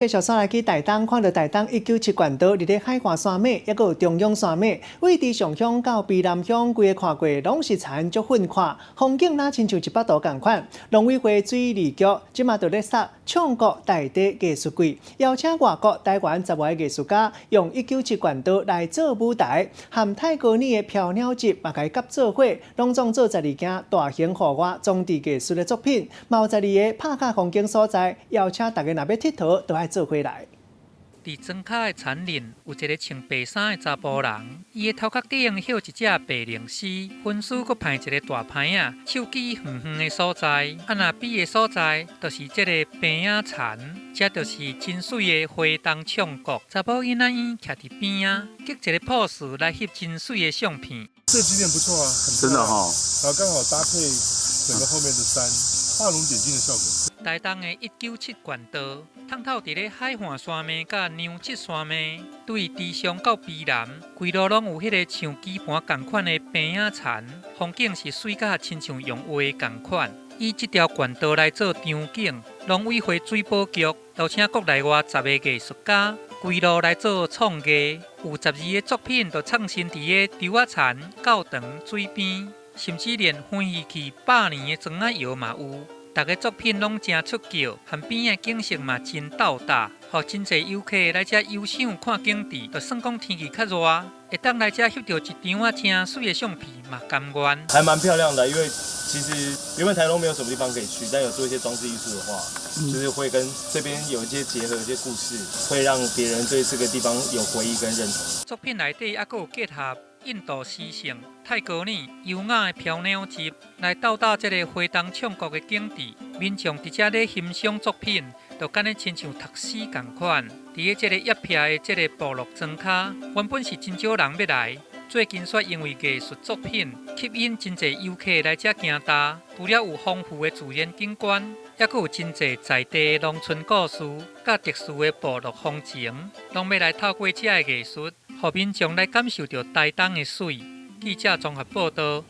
继续上来去台东，看到台东197县道，伫咧海华山尾，抑有中央山尾，位置上乡到卑南乡，规个看过拢是田足粉看，风景若亲像100度同款。农委会水利局即马就咧设唱国大地艺术季，邀请外国台湾10位艺术家，用197县道来做舞台，和泰戈尼的飘鸟集嘛，甲伊合做伙，拢总做12件大型户外装置艺术的作品，嘛有12个拍卡风景所在，邀请大家若要佚佗，都爱做回来。伫庄脚的田林有一个穿白衫的查甫人，伊的头壳顶绣一只白灵狮，分丝阁派一个大牌仔，手机远远的所在，那比的所在，就是这个平仔田，这就是真水的花东唱国。查甫囡仔伊徛伫边啊，结一个 pose 来翕真水的相片。这景点不错啊，真的哈、哦，然后刚好搭配整个后面的山，画龙点睛的效果。台东的197县道，通透伫咧海岸山脉甲牛脊山脉，对池上到卑南，规路拢有迄个像基盘同款的平仔田，风景是水甲亲像用画同款。以这条县道来做场景，农委会水保局邀请国内外10个艺术家，规路来做创艺，有12个作品都创新伫个稻仔田、教堂、水边，甚至连欢喜去100年的庄仔窑嘛有。大家作品拢真出叫，和边的景色嘛真斗大，互真侪游客来这游赏看景致。就算讲天气较热，会当来这翕到一张真水的相片嘛，甘愿。还蛮漂亮的，因为其实原本台东没有什么地方可以去，但有做一些装置艺术的话，就是会跟这边有一些结合，有一些故事，会让别人对这个地方有回忆跟认同。作品内底还有结合印度诗性、泰戈尼优雅的飘鸟集，来斗搭这个花东唱国的景致。民众伫遮咧欣赏作品，就敢咧亲像读诗同款。伫咧这个叶片的这个部落庄脚，原本是真少人要来，最近却因为艺术作品吸引真侪游客来遮行踏。除了有丰富的自然景观，也佫有真侪在地的农村故事，甲特殊的部落风情，拢要来透过遮的艺术，互民众来感受到台东的水。记者综合报道。